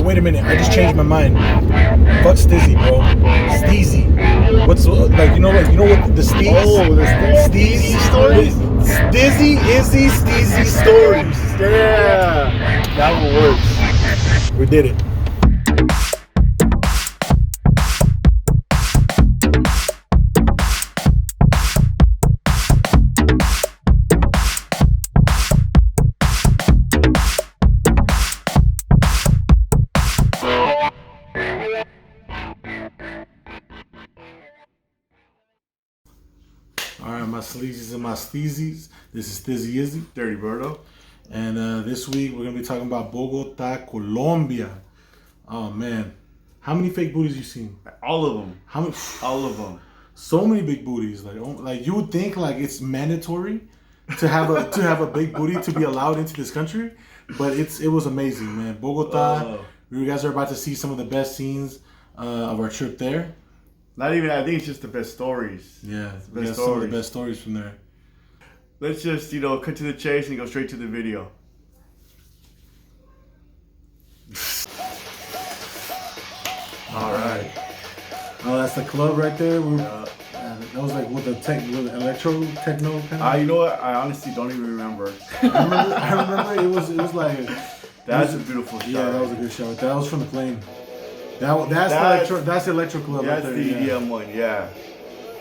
wait a minute. I just changed my mind. Fuck Steezy, bro. Steezy. What's like? You know what? The Steez? Oh, the Steezy stories. Steezy, Izzy, Steezy stories. Yeah, that one works. We did it. All right, my sleazies and my steezies. This is Steezy Izzy, Dirty Birdo. and this week we're gonna be talking about Bogota, Colombia. Oh man, how many fake booties you seen? All of them. How many? All of them. So many big booties. Like you would think like it's mandatory to have a big booty to be allowed into this country, but it was amazing, man. Bogota. You guys are about to see some of the best scenes of our trip there. Not even. I think it's just the best stories. Yeah, we got some of the best stories from there. Let's just cut to the chase and go straight to the video. All right. Oh, that's the club right there. That was like with the electro techno kind of. You know what? I honestly don't even remember. I remember it was like. That's a beautiful shot. Yeah, that was a good shot. That was from the plane. That's the electro club right there. That's the EDM one. Yeah.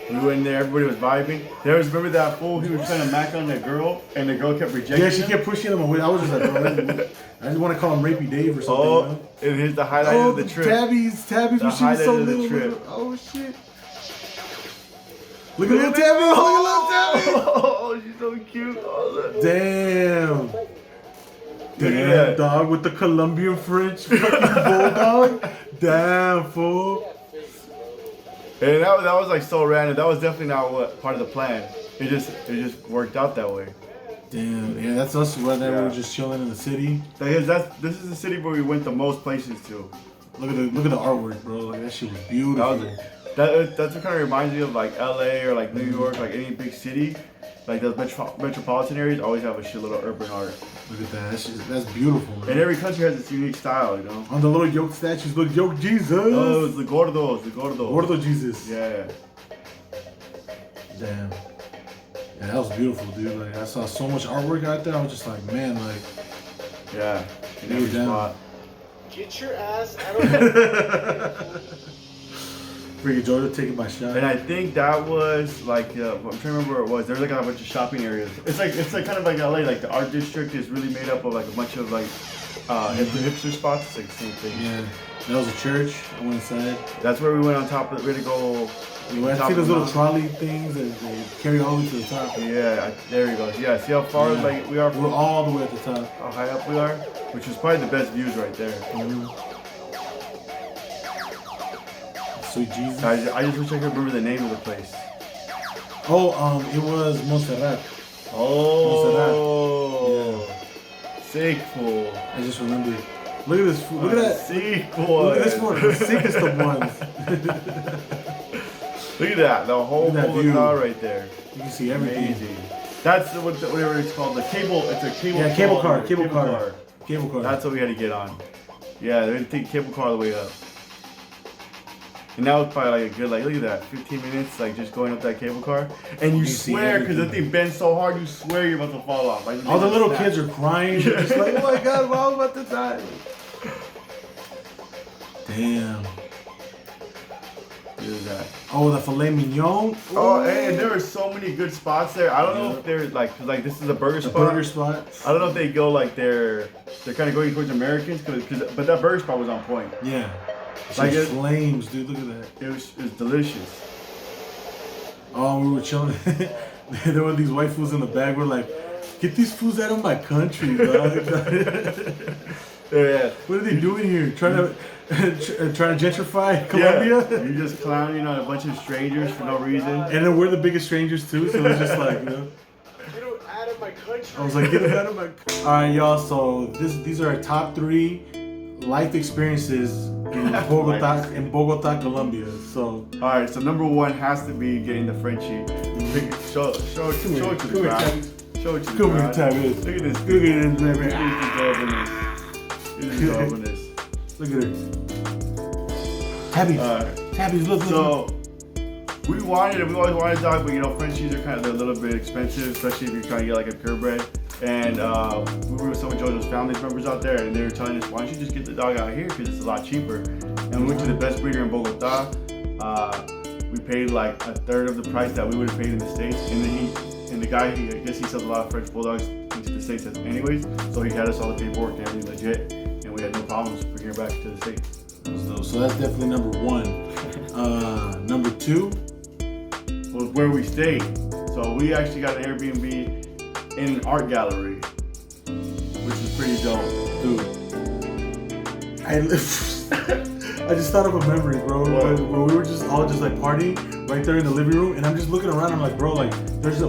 We went in there. Everybody was vibing. Remember that fool? He was trying to mac on that girl, and the girl kept rejecting. Yeah, she kept pushing him away. I was just like, bro, I just want to call him Rapey Dave or something. Oh, and here's the highlight of the trip. Tabby's the when she was highlight so of the little. trip. Oh shit! Look at little Tabby! Look at little Tabby! Oh, she's so cute. Oh, Damn! Look at Damn, that. dog, with the Colombian French fucking bulldog. Damn, fool. And that was like so random. That was definitely not part of the plan. It just worked out that way. Damn, yeah, that's us right there. We were just chilling in the city. This is the city where we went the most places to. Look at the artwork, bro. Like that shit was beautiful. That's what kind of reminds me of like LA or like New York, like any big city. Like those metropolitan areas always have a shitload of urban art. Look at that. That's beautiful, man. And every country has its unique style, you know. On the little yoke statues, look, yoke Jesus. Oh, it's the gordos. Gordo Jesus. Yeah. Damn. Yeah, that was beautiful, dude. Like I saw so much artwork out there. I was just like, man, like. Yeah. In every spot. Get your ass out of here. Freaking Georgia taking my shot. And I think that was like I'm trying to remember where it was. There was like a bunch of shopping areas. It's like kind of like LA. Like the art district is really made up of like a bunch of like hipster spots. It's like the same thing. Yeah. That was a church. I went inside. That's where we went on top of it. We had to go. I see those little trolley things that they carry all the way to the top. Yeah, there we go. Yeah, see how far like we are. We're all the way at the top. How high up we are, which is probably the best views right there. Sweet Jesus. I just wish I could remember the name of the place. Oh, it was Montserrat. Oh, Yeah. Sick fool. I just remembered. Look at this fool. Look at that. Sick boy. Look at this one. The sickest of ones. Look at that. The whole Bogota right there. You can see everything. Amazing. That's whatever it's called. The cable. It's a cable. Yeah, cable car. Cable car. Cable car. That's what we had to get on. Yeah, they're gonna take cable car all the way up. And that was probably like a good, like, look at that, 15 minutes, like, just going up that cable car. And you swear, because that thing bends so hard, you swear you're about to fall off. Like, all the little kids are crying. They're just like, oh my God, well, I was about to die. Damn. Look at that. Oh, the filet mignon. Oh, and there are so many good spots there. I don't know if they're, like, cause, like, this is a burger spot. Burger spot. I don't know if they go, like, they're kind of going towards Americans, but that burger spot was on point. Yeah. Like flames, dude. Look at that. It was delicious. Oh, we were chilling. There were these white fools in the bag. We're like, get these fools out of my country, dog. Yeah. What are they doing here? Trying to gentrify Colombia? Yeah. You're just clowning on a bunch of strangers for no reason. And then we're the biggest strangers too, so it's just like, you know. Get them out of my country. I was like, get them out of my country. All right, y'all. So these are our top 3 life experiences in Bogota, Colombia. So, all right. So number 1 has to be getting the Frenchie. Show it to the crowd. Show it to the crowd. Look at this. Look at this, baby. Look at this. Look at her. Tabby's, look. So we always wanted a dog, but you know, Frenchies are kind of a little bit expensive, especially if you're trying to get like a purebred. And we were with some of JoJo's family members out there, and they were telling us, why don't you just get the dog out here because it's a lot cheaper. And we went to the best breeder in Bogota. We paid like a third of the price that we would have paid in the States. And then the guy, I guess he sells a lot of French bulldogs into the States anyways. So he had us all the paperwork and everything legit, and we had no problems bringing her back to the States. So that's definitely number one. Number two was where we stayed. So we actually got an Airbnb in an art gallery, which is pretty dope. Dude, I just thought of a memory, bro. When we were just all just like partying right there in the living room, and I'm just looking around. I'm like, bro, like there's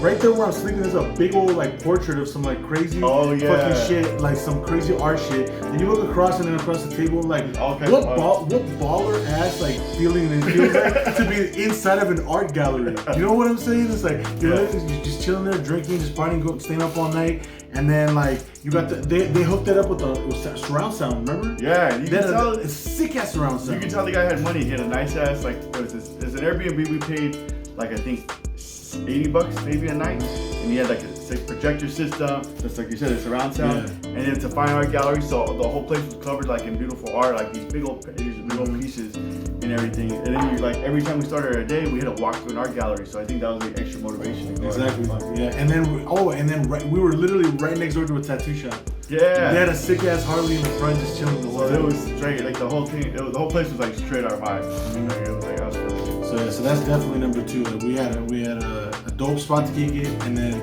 right there where I'm sleeping. There's a big old like portrait of some like crazy fucking shit, like some crazy art shit. And you look across and then across the table, like what baller ass like feeling it feels like to be inside of an art gallery. You know what I'm saying? It's like you're just chilling there, drinking, just partying, staying up all night. And then like you got they hooked that up with surround sound, remember? Yeah, you can tell it's sick ass surround sound. You can tell the guy had money. He had a nice ass like there's an Airbnb we paid like I think $80 maybe a night, and he had like a sick projector system. Just like you said, it's surround sound, and then it's a fine art gallery. So the whole place was covered like in beautiful art, like these big old pieces and everything. And then you like every time we started our day, we had to walk to an art gallery. So I think that was the extra motivation to go. Exactly. Yeah, and then we were literally right next door to a tattoo shop. Yeah. They had a sick ass Harley in the front, just chilling the whole time. It was straight, like the whole thing. The whole place was like straight our vibe. Like, it was like I was feeling it. So that's definitely number two. Like we had a dope spot to kick it, and then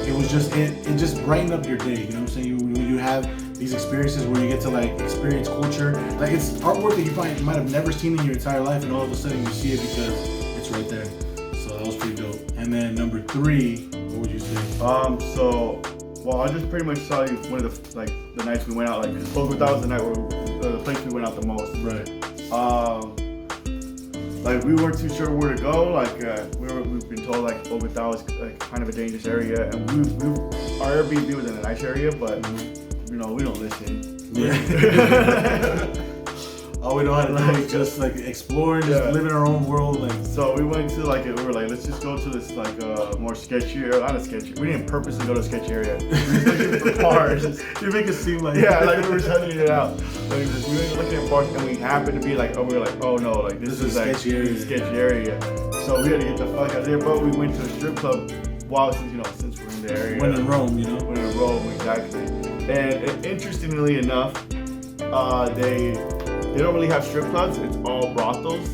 it was just it just brightened up your day. You know what I'm saying? When you have these experiences where you get to like experience culture, like it's artwork that you might have never seen in your entire life, and all of a sudden you see it because it's right there. So that was pretty dope. And then number three, what would you say? Well, I'll just pretty much tell you one of the nights we went out. Like, because Bogota was the night the place we went out the most. Right. Like we weren't too sure where to go. Like we've been told like Bogota was like kind of a dangerous area, and our Airbnb was in a nice area, but you know we don't listen. Yeah. All we know how to do is just like explore and just live in our own world. Like so, we went to we were like, let's just go to this like more sketchier, not a sketchy. We didn't purposely go to a sketchy area. We were looking for bars. You make it seem like like we were studying it out. Like we were looking at bars, and we happened to be like, we were like, oh no, like this is like sketchy area. So we had to get the fuck out of there. But we went to a strip club. Since we're in the area. When in Rome, you know. When in Rome, exactly. And interestingly enough, they don't really have strip clubs. It's all brothels.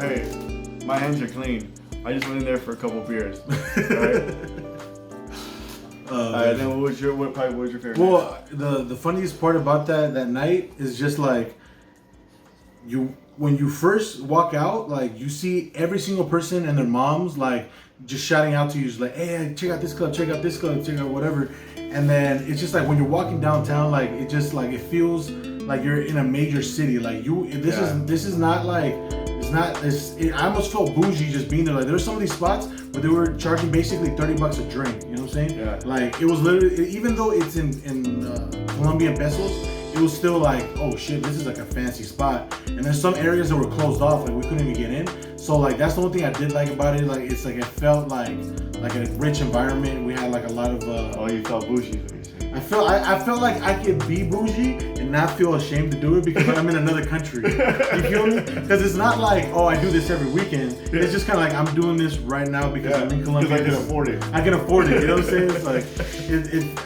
Hey, my hands are clean. I just went in there for a couple beers. Right? And then what was your favorite? Well, the funniest part about that night is just like when you first walk out, like you see every single person and their moms like just shouting out to you, just like, hey, check out this club, check out whatever. And then it's just like when you're walking downtown, like it just like it feels like you're in a major city. Like this is not like I almost felt bougie just being there. Like there were some of these spots where they were charging basically $30 a drink. You know what I'm saying? Yeah. Like it was literally, even though it's in Colombian pesos, it was still like, oh shit, this is like a fancy spot. And there's some areas that were closed off, like we couldn't even get in. So like that's the one thing I did like about it. Like it's like it felt like a rich environment. We had like a lot of. You felt bougie. I felt like I could be bougie and not feel ashamed to do it because I'm in another country. You feel me? Because it's not like, oh, I do this every weekend. It's just kind of like I'm doing this right now because I'm in Colombia. Because I can afford it. I can afford it. You know what I'm saying? It's like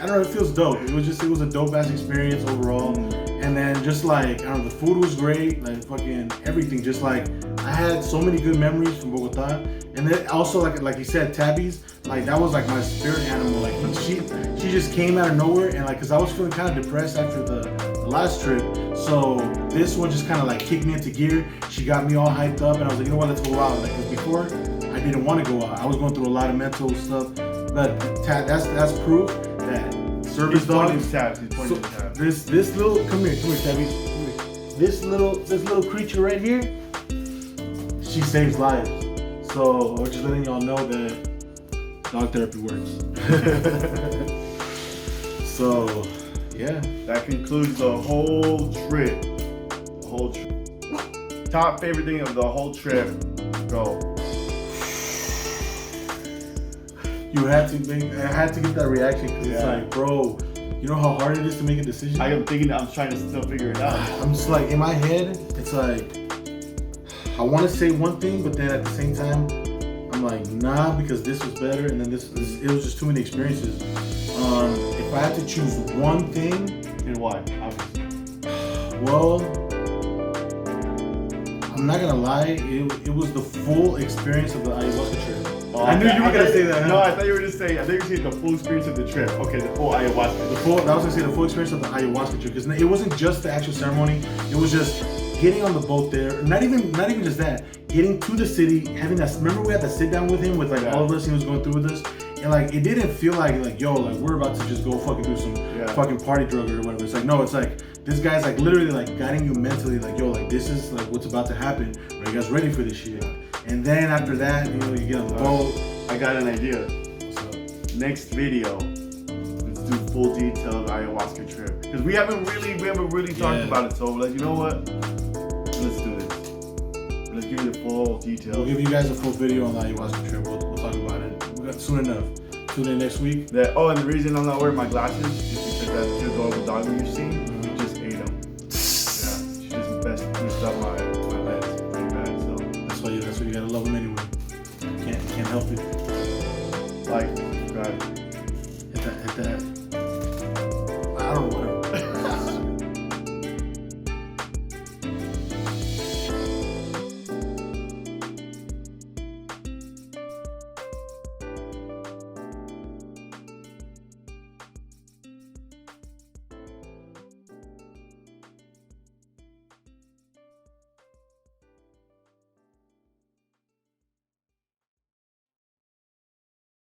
I don't know. It feels dope. It was a dope ass experience overall. And then just like, I don't know, the food was great, like fucking everything. Just like, I had so many good memories from Bogota. And then also, like you said, Tabby's, like that was like my spirit animal. Like she just came out of nowhere, and like, cause I was feeling kind of depressed after the last trip. So this one just kind of like kicked me into gear. She got me all hyped up, and I was like, you know what, let's go out. Like, cause before, I didn't want to go out. I was going through a lot of mental stuff. But that's proof that service dogs. This little, come here, Tabby. This little creature right here, she saves lives. So we're just letting y'all know that dog therapy works. So Yeah. That concludes the whole trip. The whole trip. Top favorite thing of the whole trip. Go. I had to get that reaction because it's Yeah. like, bro, you know how hard it is to make a decision? I am thinking, I'm trying to still figure it out. I'm just like, in my head, it's like, I want to say one thing, but then at the same time, I'm like, nah, because this was better, and then this it was just too many experiences. If I had to choose one thing, And why? Obviously. well, I'm not gonna lie, it was the full experience of the ayahuasca trip. Oh, I knew you were gonna say that. No, I thought you were just saying. I think you were saying the full experience of the trip. Okay, the full ayahuasca. I was gonna say the full experience of the ayahuasca trip because it wasn't just the actual ceremony. It was just getting on the boat there. Not even just that. Getting to the city, having that. Remember we had to sit down with him with like all of us. He was going through with us, and like it didn't feel like yo, like we're about to just go fucking do some fucking party drug or whatever. It's like no, it's like this guy's like literally like guiding you mentally, like yo, like this is like what's about to happen. Are you guys ready for this shit? And then after that, you know, you get on the boat. I got an idea. What's up? Next video, let's do full detail of the ayahuasca trip because we haven't really talked about it. So like, you know what? Let's do this. Let's give you the full details. We'll give you guys a full video on the ayahuasca trip. We'll talk about it. We got soon enough. Tune in next week. And the reason I'm not wearing my glasses is because that kid dog we just seen just ate him.